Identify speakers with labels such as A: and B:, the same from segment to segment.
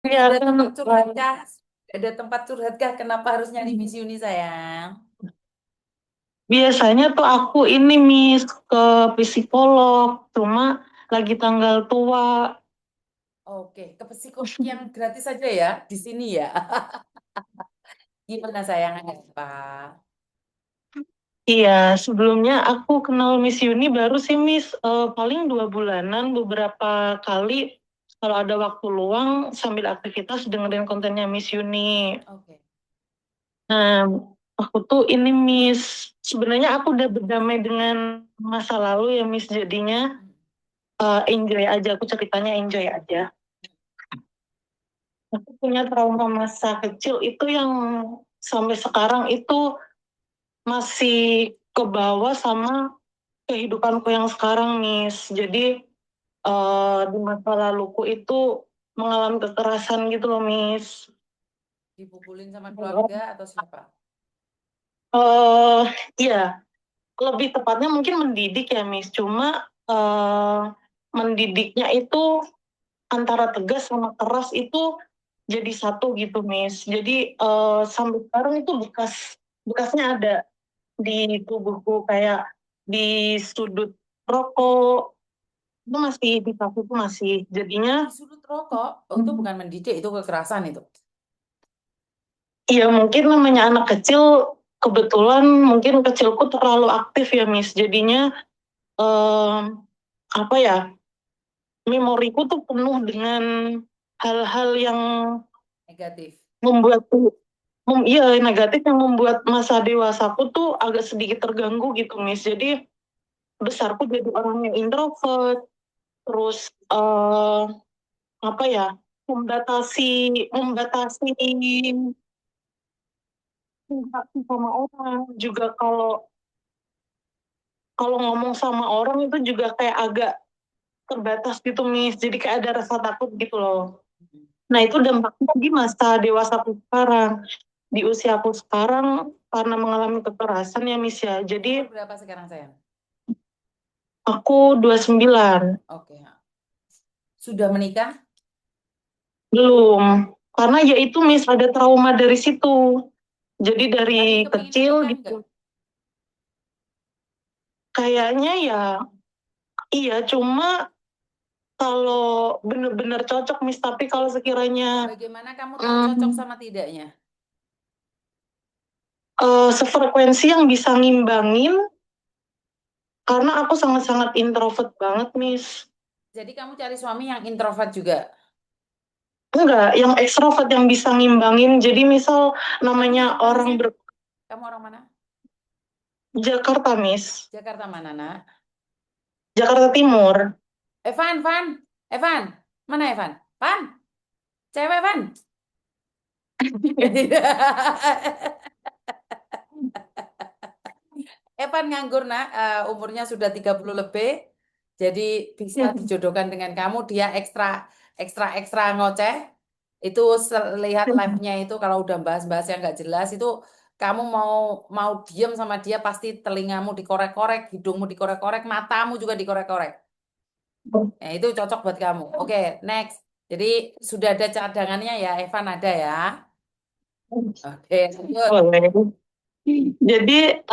A: Iya
B: Ada
A: kan,
B: tempat curhat kah? Ada tempat curhat kah? Kenapa harus nyari Miss Uni sayang?
A: biasanya tuh aku ini Miss ke psikolog, cuma lagi tanggal tua.
B: Oke, ke psikolog yang gratis saja ya di sini ya. Gimana sayang apa?
A: Iya, sebelumnya aku kenal Miss Yuni baru sih Miss, paling 2 bulanan, beberapa kali kalau ada waktu luang sambil aktivitas dengerin kontennya Miss Yuni.
B: Oke.
A: Nah, aku tuh ini Miss, sebenarnya aku udah berdamai dengan masa lalu ya Miss, jadinya
B: Hmm.
A: enjoy aja, aku ceritanya enjoy aja. Aku punya trauma masa kecil itu yang sampai sekarang itu masih kebawa sama kehidupanku yang sekarang, Miss. Jadi di masa laluku itu mengalami kekerasan gitu loh, Miss.
B: Dipukulin sama keluarga atau siapa?
A: eh iya, lebih tepatnya mungkin mendidik ya, Miss. Cuma mendidiknya itu antara tegas sama keras itu jadi satu gitu, Miss. Jadi sampai sekarang itu bekasnya ada di tubuhku, kayak di sudut rokok itu masih, di kaku itu masih, jadinya
B: Di sudut rokok. Oh, itu bukan mendidik, itu kekerasan itu.
A: iya mungkin namanya anak kecil, kebetulan mungkin kecilku terlalu aktif ya Miss, jadinya em, apa ya, memoriku tuh penuh dengan hal-hal yang
B: Negatif.
A: membuat iya negatif, yang membuat masa dewasaku tuh agak sedikit terganggu gitu Miss. Jadi besarku jadi orang yang introvert, terus apa ya, membatasi membatasi interaksi sama orang juga. Kalau kalau ngomong sama orang itu juga kayak agak terbatas gitu Miss, jadi kayak ada rasa takut gitu loh. Nah itu dampaknya di masa dewasa aku sekarang, di usia aku sekarang, karena mengalami kekerasan ya Miss ya, jadi
B: Umur berapa sekarang sayang?
A: aku 29.
B: Oke. Sudah menikah?
A: Belum, karena ya itu Miss, ada trauma dari situ, jadi dari
B: Tapi kepingin
A: kecil
B: menikah
A: gitu
B: enggak?
A: kayaknya ya. Iya, cuma kalau bener-bener cocok Miss, tapi kalau sekiranya
B: Bagaimana kamu tahu cocok
A: mm,
B: sama tidaknya?
A: sefrekuensi yang bisa ngimbangin, karena aku sangat-sangat introvert banget Miss.
B: Jadi kamu cari suami yang introvert juga.
A: Enggak, yang ekstrovert yang bisa ngimbangin. Jadi misal
B: Kamu
A: namanya
B: orang mana
A: orang
B: sayang?
A: ber
B: Kamu orang mana?
A: Jakarta Miss,
B: Jakarta mana nak?
A: Jakarta Timur.
B: Evan. Evan. Mana Evan? Van. Cewek Van. Evan nganggur nak. Umurnya sudah 30 lebih. Jadi bisa dijodohkan dengan kamu. Dia ekstra ngoceh. Itu lihat live-nya itu kalau udah bahas-bahas yang nggak jelas itu kamu mau mau diem sama dia pasti telingamu dikorek-korek, hidungmu dikorek-korek, matamu juga dikorek-korek. Nah, itu cocok buat kamu. Oke, next. Jadi sudah ada cadangannya ya, Evan ada ya. Oke, lanjut.
A: Boleh. Jadi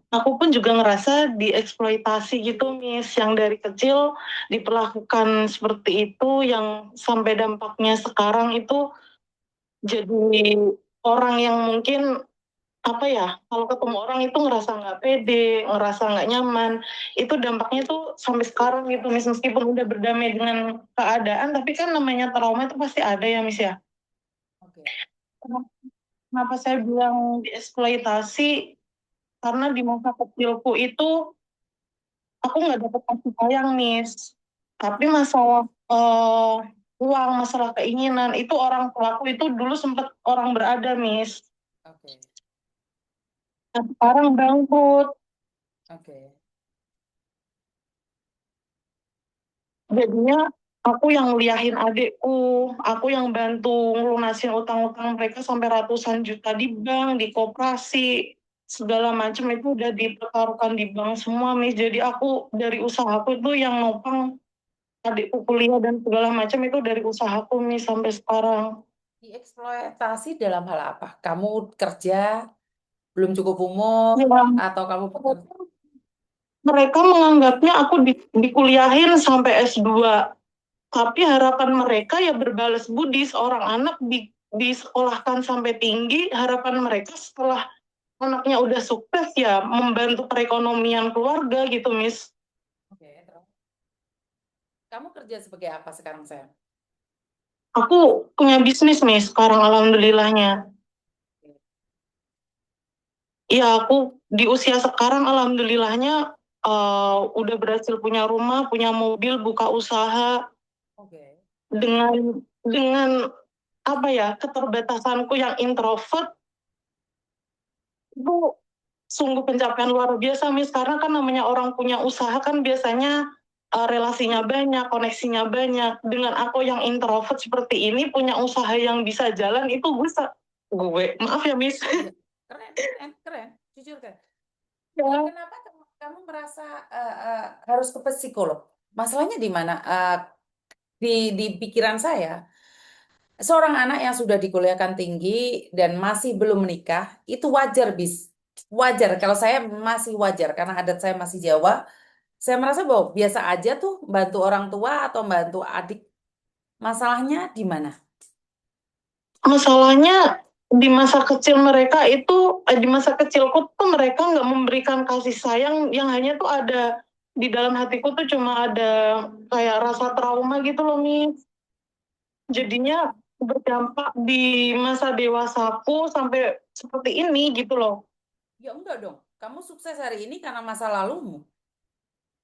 A: aku pun juga ngerasa dieksploitasi gitu Miss, yang dari kecil diperlakukan seperti itu, yang sampai dampaknya sekarang itu jadi orang yang mungkin apa ya, kalau ketemu orang itu ngerasa nggak pede, ngerasa nggak nyaman. Itu dampaknya tuh sampai sekarang gitu Miss, meskipun udah berdamai dengan keadaan, tapi kan namanya trauma itu pasti ada ya Miss ya.
B: Oke.
A: Kenapa saya bilang dieksploitasi? Karena di masa kecilku itu aku nggak dapet kasih sayang Miss, tapi masalah uang, masalah keinginan itu orang tuaku itu dulu sempat orang berada Miss.
B: Oke.
A: Nah, sekarang bangkrut.
B: Oke.
A: Jadinya aku yang ngeliahin adikku, aku yang bantu ngelunasin utang-utang mereka sampai ratusan juta di bank, di koperasi, segala macam itu udah dipertaruhkan di bank semua Miss. Jadi aku dari usahaku itu yang nopang adikku kuliah dan segala macam itu dari usahaku nih sampai sekarang.
B: Dieksploitasi dalam hal apa? Kamu kerja belum cukup umur
A: Ya,
B: atau kamu bekerja?
A: mereka menganggapnya aku dikuliahin sampai S2. Tapi harapan mereka ya berbalas budi, seorang anak disekolahkan sampai tinggi, harapan mereka setelah anaknya udah sukses ya membantu perekonomian keluarga gitu, Miss.
B: Oke, terus. Kamu kerja sebagai apa sekarang, saya?
A: Aku punya bisnis nih sekarang alhamdulillahnya. Ya aku di usia sekarang alhamdulillahnya udah berhasil punya rumah, punya mobil, buka usaha
B: Oke.
A: dengan apa ya keterbatasanku yang introvert itu sungguh pencapaian luar biasa, Miss. Karena kan namanya orang punya usaha kan biasanya relasinya banyak, koneksinya banyak. Dengan aku yang introvert seperti ini punya usaha yang bisa jalan itu gue maaf ya, Miss.
B: Iya. Keren, keren, keren. Jujur kan.
A: Ya.
B: Kenapa kamu merasa harus ke psikolog? Masalahnya di mana? Di pikiran saya, seorang anak yang sudah dikuliahkan tinggi dan masih belum menikah, itu wajar, bis. Wajar. Kalau saya masih wajar, karena adat saya masih Jawa. Saya merasa bahwa biasa aja tuh bantu orang tua atau bantu adik. Masalahnya di mana?
A: Masalahnya di masa kecil mereka itu di masa kecilku tuh mereka nggak memberikan kasih sayang, yang hanya tuh ada di dalam hatiku tuh cuma ada kayak rasa trauma gitu loh, Mi. Jadinya berdampak di masa dewasaku sampai seperti ini gitu loh.
B: Ya enggak dong. Kamu sukses hari ini karena masa lalumu.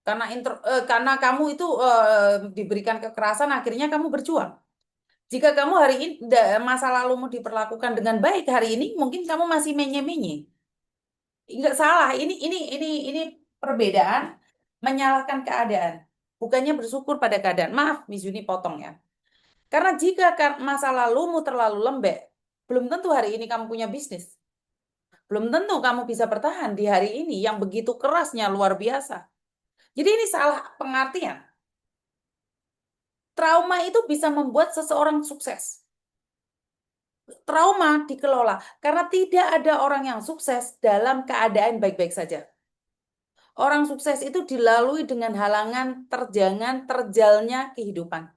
B: Karena kamu itu diberikan kekerasan, akhirnya kamu berjuang. Jika kamu hari ini masa lalumu diperlakukan dengan baik, hari ini mungkin kamu masih menye-menye. Enggak salah. Ini perbedaan menyalahkan keadaan. Bukannya bersyukur pada keadaan. Maaf, Miss Yuni potong ya. Karena jika masa lalumu terlalu lembek, belum tentu hari ini kamu punya bisnis. Belum tentu kamu bisa bertahan di hari ini yang begitu kerasnya luar biasa. Jadi ini salah pengertian. Trauma itu bisa membuat seseorang sukses. Trauma dikelola karena tidak ada orang yang sukses dalam keadaan baik-baik saja. Orang sukses itu dilalui dengan halangan, terjangan, terjalnya kehidupan.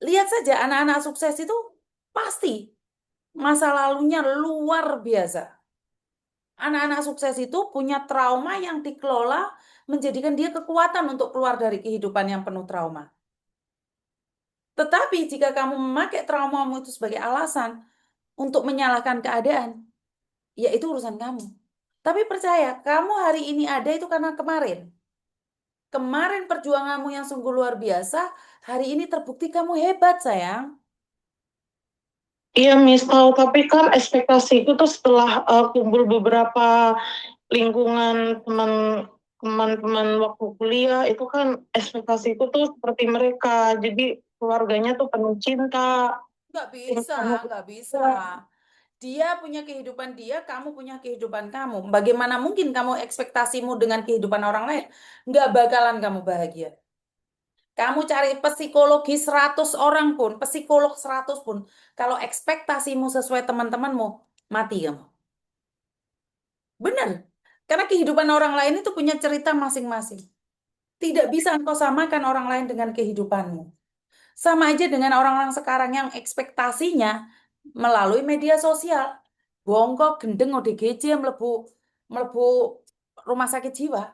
B: Lihat saja anak-anak sukses itu pasti masa lalunya luar biasa. Anak-anak sukses itu punya trauma yang dikelola menjadikan dia kekuatan untuk keluar dari kehidupan yang penuh trauma. Tetapi jika kamu memakai traumamu itu sebagai alasan untuk menyalahkan keadaan, ya itu urusan kamu. Tapi percaya, kamu hari ini ada itu karena kemarin. Kemarin perjuanganmu yang sungguh luar biasa, hari ini terbukti kamu hebat, sayang.
A: Iya, Miss, tahu. Tapi kan ekspektasiku tuh setelah kumpul beberapa lingkungan teman-teman waktu kuliah, itu kan ekspektasiku tuh seperti mereka. Jadi keluarganya tuh penuh cinta.
B: Nggak
A: Terus
B: bisa,
A: penuh
B: nggak bisa. Dia punya kehidupan dia, kamu punya kehidupan kamu. Bagaimana mungkin kamu ekspektasimu dengan kehidupan orang lain? Nggak bakalan kamu bahagia. Kamu cari psikologi 100 orang pun, psikolog 100 pun. Kalau ekspektasimu sesuai teman-temanmu, mati kamu. Benar. Karena kehidupan orang lain itu punya cerita masing-masing. Tidak bisa engkau samakan orang lain dengan kehidupanmu. Sama aja dengan orang-orang sekarang yang ekspektasinya melalui media sosial. Bongkok, gendeng, ODGJ, melebu, melebu rumah sakit jiwa.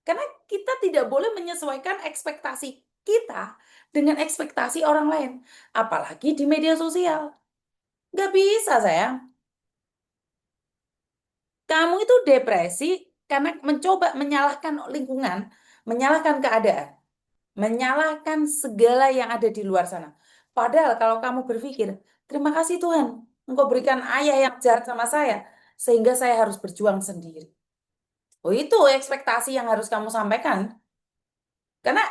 B: Karena kita tidak boleh menyesuaikan ekspektasi kita dengan ekspektasi orang lain. Apalagi di media sosial. Nggak bisa, sayang. Kamu itu depresi karena mencoba menyalahkan lingkungan, menyalahkan keadaan, menyalahkan segala yang ada di luar sana. Padahal kalau kamu berpikir, terima kasih Tuhan, Engkau berikan ayah yang jahat sama saya, sehingga saya harus berjuang sendiri. Oh, itu ekspektasi yang harus kamu sampaikan. Karena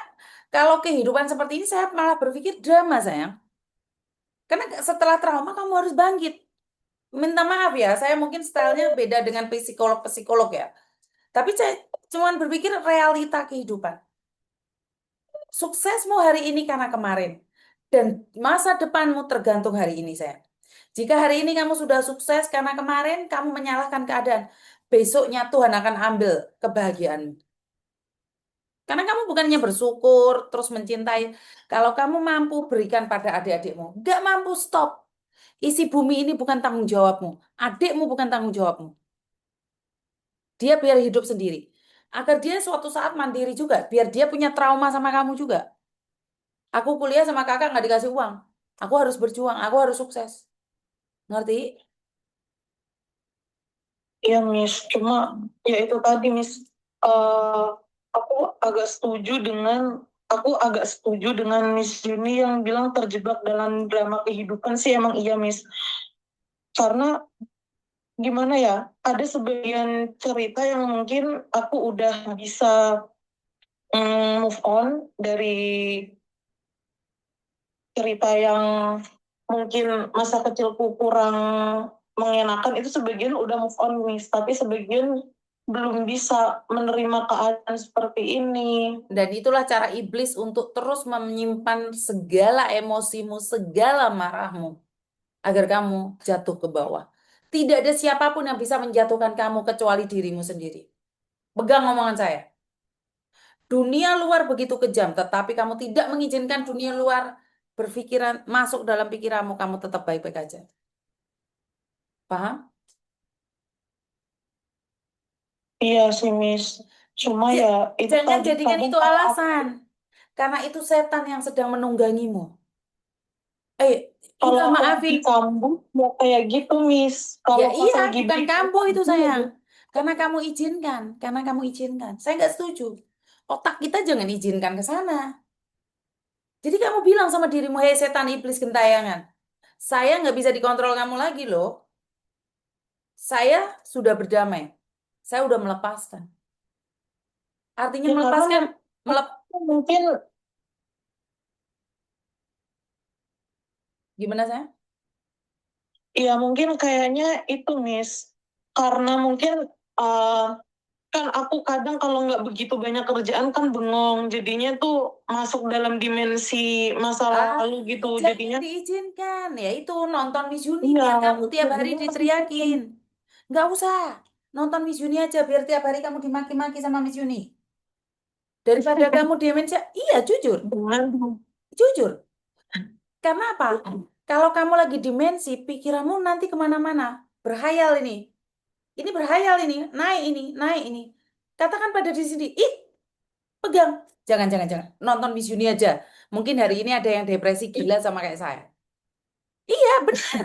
B: kalau kehidupan seperti ini, saya malah berpikir drama, sayang. Karena setelah trauma, kamu harus bangkit. Minta maaf ya, saya mungkin stylenya beda dengan psikolog-psikolog ya. Tapi saya cuma berpikir realita kehidupan. suksesmu hari ini karena kemarin. Dan masa depanmu tergantung hari ini, saya. Jika hari ini kamu sudah sukses karena kemarin kamu menyalahkan keadaan, besoknya Tuhan akan ambil kebahagiaanmu. Karena kamu bukannya bersyukur, terus mencintai. Kalau kamu mampu berikan pada adik-adikmu, nggak mampu stop. Isi bumi ini bukan tanggung jawabmu. Adikmu bukan tanggung jawabmu. Dia biar hidup sendiri. Agar dia suatu saat mandiri juga. Biar dia punya trauma sama kamu juga. Aku kuliah sama kakak nggak dikasih uang. Aku harus berjuang, aku harus sukses. Ngerti?
A: Iya, Miss. Cuma ya itu tadi, Miss. Eh, aku agak setuju dengan Miss Juni yang bilang terjebak dalam drama kehidupan sih emang iya, Miss. Karena gimana ya? Ada sebagian cerita yang mungkin aku udah bisa move on dari cerita yang mungkin masa kecilku kurang mengenakan, itu sebagian udah move on, Miss, tapi sebagian belum bisa menerima keadaan seperti ini.
B: Dan itulah cara iblis untuk terus menyimpan segala emosimu, segala marahmu, agar kamu jatuh ke bawah. Tidak ada siapapun yang bisa menjatuhkan kamu kecuali dirimu sendiri. Pegang omongan saya. Dunia luar begitu kejam, tetapi kamu tidak mengizinkan dunia luar berpikiran masuk dalam pikiranmu, kamu tetap baik-baik aja. Paham?
A: Iya sih, Miss. Cuma ya itu
B: Jangan
A: tadi,
B: jadikan
A: kadang
B: itu
A: kalau
B: alasan. Karena itu setan yang sedang menunggangimu.
A: kalau
B: Udah
A: aku
B: maafin.
A: lagi kambuh mau kayak gitu, Miss.
B: Ya
A: Kalau pas
B: iya,
A: lagi
B: bukan
A: break
B: kambuh itu sayang.
A: gitu.
B: Karena kamu izinkan, karena kamu izinkan. Saya nggak setuju. Otak kita jangan izinkan ke sana. Jadi kamu bilang sama dirimu, hei setan iblis gentayangan. Saya nggak bisa dikontrol kamu lagi loh. Saya sudah berdamai. Saya udah melepaskan. Artinya
A: Ya karena
B: melepaskan, melep,
A: mungkin
B: gimana saya?
A: ya mungkin kayaknya itu, Miss. Karena mungkin eh, kan aku kadang kalau nggak begitu banyak kerjaan kan bengong, jadinya tuh masuk dalam dimensi masa
B: Ah,
A: lalu gitu,
B: jangan
A: jadinya
B: diizinkan. Ya itu nonton Miss Juni
A: iya,
B: biar kamu tiap hari
A: jadinya
B: diteriakin. Nggak usah. Nonton Miss Juni aja biar tiap hari kamu dimaki-maki sama Miss Juni. Daripada kamu demensia, iya jujur,
A: dengan
B: jujur. Karena apa? Kalau kamu lagi demensi, pikiranmu nanti kemana-mana. Berhayal ini. Ini berhayal ini. Naik ini, naik ini. Katakan pada diri sendiri, ih, pegang. Jangan, jangan, jangan. Nonton Miss Juni aja. Mungkin hari ini ada yang depresi gila sama kayak saya. Iya, benar.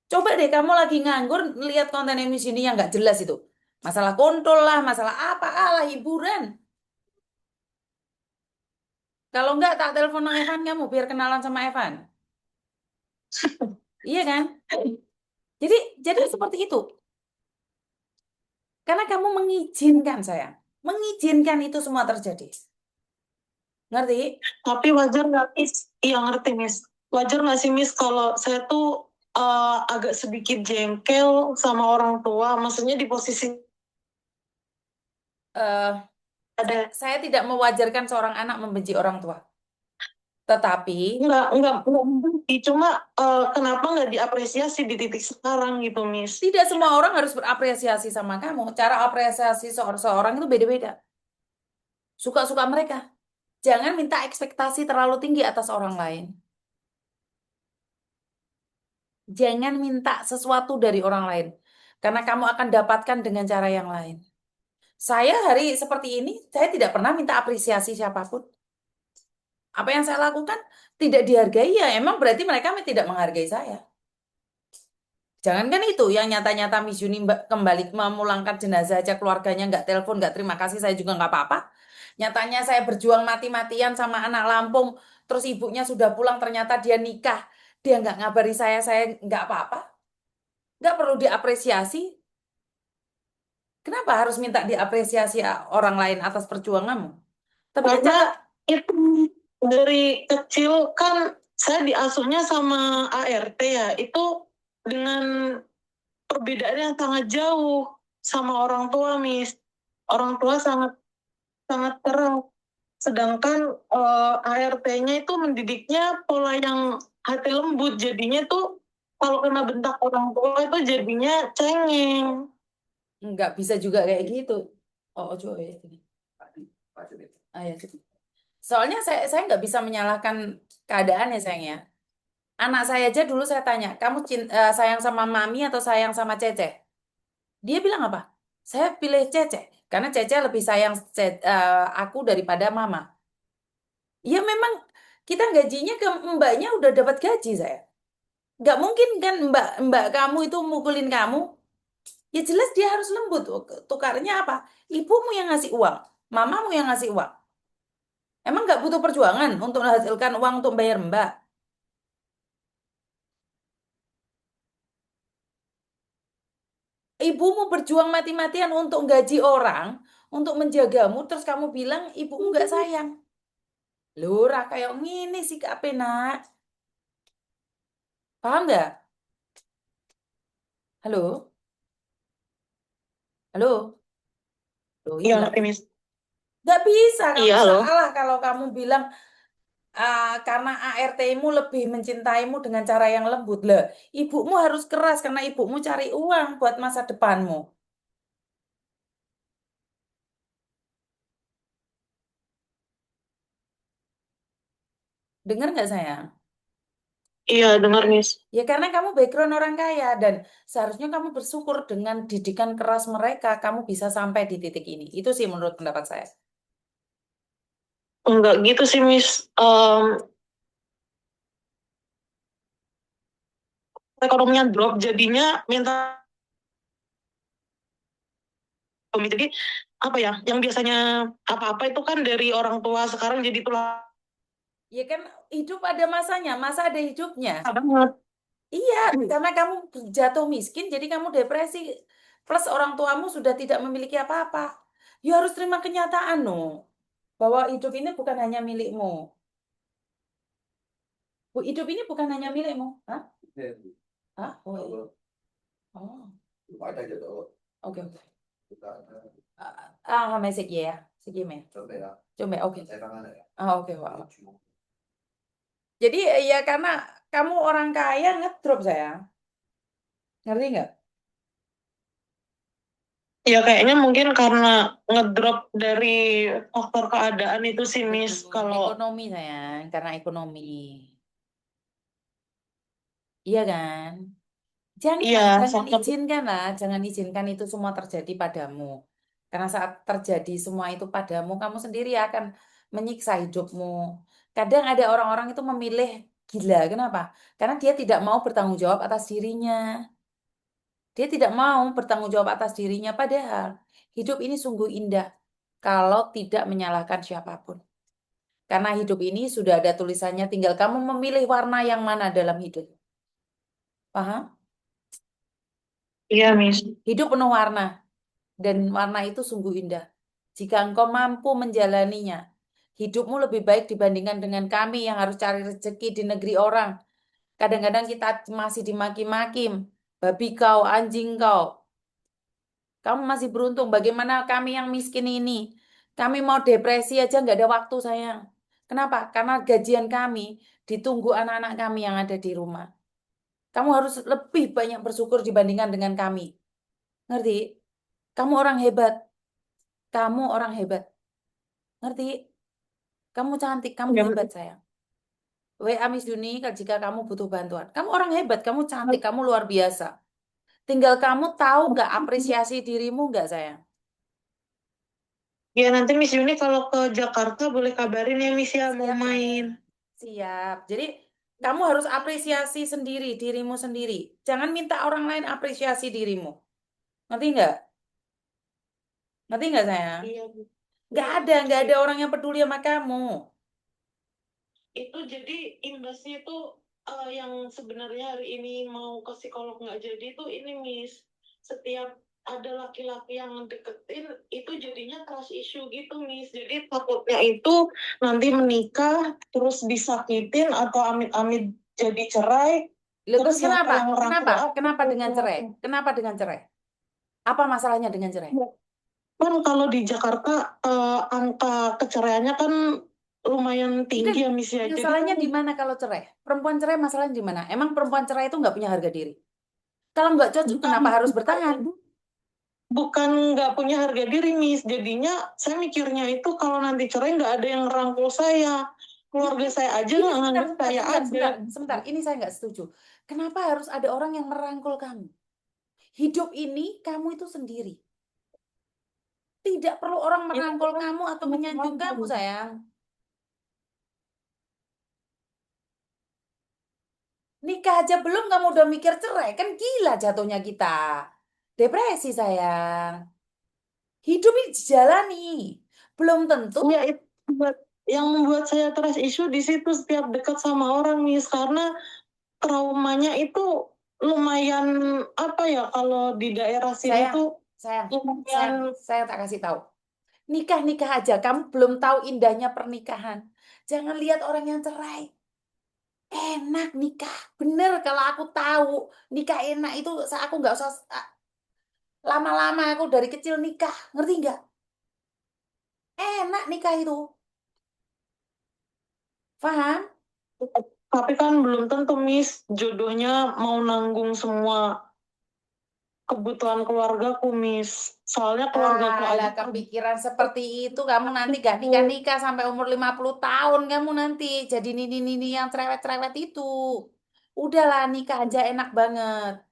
B: Coba deh kamu lagi nganggur, lihat konten Miss Juni yang nggak jelas itu. Masalah kontol lah, masalah apa, alah hiburan. Kalau nggak, tak telepon Nang Evan kamu, biar kenalan sama Evan. Iya kan? Jadi seperti itu. Karena kamu mengizinkan saya. Mengizinkan itu semua terjadi. Ngerti?
A: tapi wajar nggak, Miss? Iya ngerti, Miss. Wajar nggak sih, Miss, kalau saya tuh agak sedikit jengkel sama orang tua, maksudnya di posisi
B: Eh,
A: ada.
B: saya tidak mewajarkan seorang anak membenci orang tua. Tetapi
A: Nggak benci, cuma kenapa nggak diapresiasi di titik sekarang gitu, Miss?
B: tidak semua orang harus berapresiasi sama kamu. Cara apresiasi seorang itu beda-beda. Suka-suka mereka. Jangan minta ekspektasi terlalu tinggi atas orang lain. Jangan minta sesuatu dari orang lain. Karena kamu akan dapatkan dengan cara yang lain. Saya hari seperti ini, saya tidak pernah minta apresiasi siapapun. Apa yang saya lakukan tidak dihargai, ya emang berarti mereka tidak menghargai saya. Jangankan itu, yang nyata-nyata Miss Juni kembali memulangkan jenazah aja, keluarganya nggak telepon, nggak terima kasih, saya juga nggak apa-apa. Nyatanya saya berjuang mati-matian sama anak Lampung, terus ibunya sudah pulang, ternyata dia nikah. Dia nggak ngabari saya nggak apa-apa. Nggak perlu diapresiasi. Kenapa harus minta diapresiasi orang lain atas perjuanganmu? Tapi kan
A: Karena
B: jangan,
A: itu dari kecil kan saya diasuhnya sama ART ya, itu dengan perbedaan yang sangat jauh sama orang tua, Miss. Orang tua sangat sangat keras. Sedangkan ART-nya itu mendidiknya pola yang hati lembut, jadinya tuh kalau kena bentak orang tua itu jadinya cengeng.
B: Nggak bisa juga kayak gitu. Oh, coba ya. Ah, ya, coba. Soalnya saya nggak bisa menyalahkan keadaan ya sayang ya. Anak saya aja dulu saya tanya, kamu sayang sama mami atau sayang sama Cece? Dia bilang apa? Saya pilih Cece karena Cece lebih sayang aku daripada mama. Ya memang kita gajinya ke mbaknya udah dapat gaji saya. Nggak mungkin kan mbak mbak kamu itu mukulin kamu. Ya jelas dia harus lembut. Tukarnya apa? Ibumu yang ngasih uang, mamamu yang ngasih uang. Emang nggak butuh perjuangan untuk menghasilkan uang untuk bayar mbak? Ibumu berjuang mati-matian untuk gaji orang, untuk menjagamu, terus kamu bilang ibumu nggak sayang. Lurah kayak gini sih Kak Nak. Paham nggak? Halo? Halo? Loh,
A: Iya
B: hilang.
A: ngerti Miss.
B: Nggak bisa, kamu
A: Iya halo.
B: salah kalau kamu bilang karena ART-mu lebih mencintaimu dengan cara yang lembut. Lah, ibumu harus keras karena ibumu cari uang buat masa depanmu. Dengar nggak sayang?
A: Iya dengar Miss.
B: Ya karena kamu background orang kaya dan seharusnya kamu bersyukur dengan didikan keras mereka, kamu bisa sampai di titik ini. Itu sih menurut pendapat saya.
A: Enggak gitu sih Miss. Ekonominya drop jadinya minta jadi apa ya yang biasanya apa-apa itu kan dari orang tua sekarang jadi tulang
B: Ya kan hidup ada masanya, masa ada hidupnya.
A: banget.
B: Iya, karena kamu jatuh miskin, jadi kamu depresi. Plus orang tuamu sudah tidak memiliki apa-apa. You harus terima kenyataan, no. Bahwa hidup ini bukan hanya milikmu. Hidup ini bukan hanya milikmu. Hah? Hah? Oh, iya. Oh. Oke, oke. May sige ya. Sige, may. Coba, oke. Oke, wow. Jadi ya karena kamu orang kaya ngedrop saya. Ngerti nggak?
A: Ya kayaknya mungkin karena ngedrop dari faktor keadaan itu sih Miss.
B: Betul.
A: Kalau
B: Ekonomi sayang, karena ekonomi. Iya kan?
A: iya
B: Jangan
A: faktor
B: izinkan lah, jangan izinkan itu semua terjadi padamu. Karena saat terjadi semua itu padamu, kamu sendiri akan menyiksa hidupmu. Kadang ada orang-orang itu memilih gila. Kenapa? Karena dia tidak mau bertanggung jawab atas dirinya. Dia tidak mau bertanggung jawab atas dirinya, padahal hidup ini sungguh indah kalau tidak menyalahkan siapapun. Karena hidup ini sudah ada tulisannya, tinggal kamu memilih warna yang mana dalam hidup. Paham?
A: iya Miss.
B: Hidup penuh warna. Dan warna itu sungguh indah. Jika engkau mampu menjalaninya, hidupmu lebih baik dibandingkan dengan kami yang harus cari rezeki di negeri orang. Kadang-kadang kita masih dimaki-maki, babi kau, anjing kau. Kamu masih beruntung. Bagaimana kami yang miskin ini? Kami mau depresi aja nggak ada waktu sayang. Kenapa? Karena gajian kami ditunggu anak-anak kami yang ada di rumah. Kamu harus lebih banyak bersyukur dibandingkan dengan kami. Ngerti? Kamu orang hebat. Kamu orang hebat. Ngerti? Kamu cantik, kamu
A: Ya,
B: hebat sayang. WA Miss Duni jika kamu butuh bantuan. Kamu orang hebat, kamu cantik, kamu luar biasa. Tinggal kamu tahu nggak apresiasi dirimu nggak sayang?
A: ya nanti Miss Yuni kalau ke Jakarta boleh kabarin ya Miss ya mau
B: Siap
A: main.
B: sayang. Siap. Jadi kamu harus apresiasi sendiri, dirimu sendiri. Jangan minta orang lain apresiasi dirimu. Ngerti nggak? Ngerti nggak sayang?
A: Iya,
B: Nggak ada orang yang peduli sama kamu.
A: itu jadi imbasnya itu yang sebenarnya hari ini mau ke psikolog nggak jadi itu ini Miss, setiap ada laki-laki yang deketin itu jadinya trust issue gitu Miss, jadi takutnya itu nanti menikah terus disakitin atau amit-amit jadi cerai
B: Loh,
A: terus
B: terus
A: siapa
B: kenapa?
A: yang ngerangkul
B: Kenapa?
A: aku.
B: Kenapa dengan cerai? Kenapa dengan cerai? Apa masalahnya dengan cerai?
A: kan kalau di Jakarta angka keceraiannya kan lumayan tinggi
B: Mungkin
A: ya Miss ya. Jadi
B: masalahnya
A: kan
B: di mana kalau cerai? Perempuan cerai masalahnya di mana? Emang perempuan cerai itu nggak punya harga diri? Kalau nggak cocok,
A: bukan
B: kenapa harus bertahan?
A: bukan nggak punya harga diri Miss. Jadinya saya mikirnya itu kalau nanti cerai nggak ada yang ngerangkul saya. Keluarga saya aja
B: Ini
A: nggak nganggap saya ada.
B: sebentar. Ini saya nggak setuju. Kenapa harus ada orang yang merangkul kamu? Hidup ini kamu itu sendiri. Tidak perlu orang
A: Itu
B: merangkul
A: kan
B: kamu atau menyanjung kamu, sayang. Nikah aja belum kamu udah mikir cerai, kan gila jatuhnya kita. Depresi, sayang. Hidup ini dijalani. Belum tentu
A: Ya itu yang membuat saya trust issue di situ setiap dekat sama orang Miss, karena traumanya itu lumayan apa ya, kalau di daerah sini
B: sayang,
A: tuh
B: sayang,
A: lumayan.
B: saya tak kasih tahu. Nikah-nikah aja, kamu belum tahu indahnya pernikahan. Jangan lihat orang yang cerai. Enak nikah. Bener kalau aku tahu nikah enak itu aku nggak usah lama-lama aku dari kecil nikah. Ngerti nggak? Enak nikah itu. Paham?
A: Tapi kan belum tentu Miss jodohnya mau nanggung semua kebutuhan keluargaku Miss, soalnya keluargaku aja
B: Alah, kepikiran seperti itu kamu nanti gak nikah-nikah sampai umur 50 tahun kamu nanti jadi nini-nini yang cerewet-cerewet itu. Udahlah nikah aja enak banget.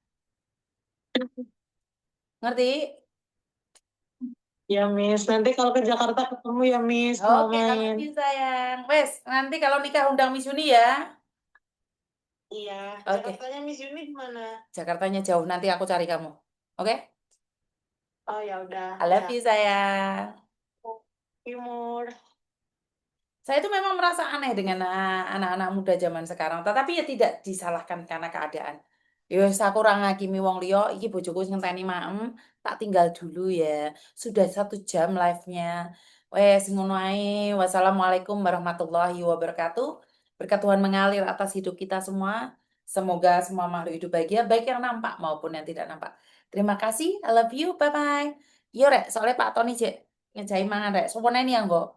B: Ngerti?
A: ya Miss, nanti kalau ke Jakarta ketemu ya Miss, mau
B: Oke, I love
A: main.
B: you sayang. Wes, nanti kalau nikah undang Miss Yuni ya.
A: Iya,
B: Oke,
A: Jakartanya Miss Yuni di mana?
B: Jakartanya jauh, nanti aku cari kamu. Oke?
A: Oh ya udah
B: I
A: ya.
B: love you sayang.
A: Timur.
B: Saya itu memang merasa aneh dengan anak-anak muda zaman sekarang, tetapi ya tidak disalahkan karena keadaan. Ya wis aku ora ngakimi wong liya, iki bojoku sing ngenteni maem, tak tinggal dulu ya. Sudah 1 jam live-nya. Wes ngono ae. Wassalamualaikum warahmatullahi wabarakatuh. Berkat Tuhan mengalir atas hidup kita semua. Semoga semua makhluk hidup bahagia, baik yang nampak maupun yang tidak nampak. Terima kasih, I love you, bye-bye. Yo rek, soalnya Pak Tony cek ngejai mangan rek, sopo neni yang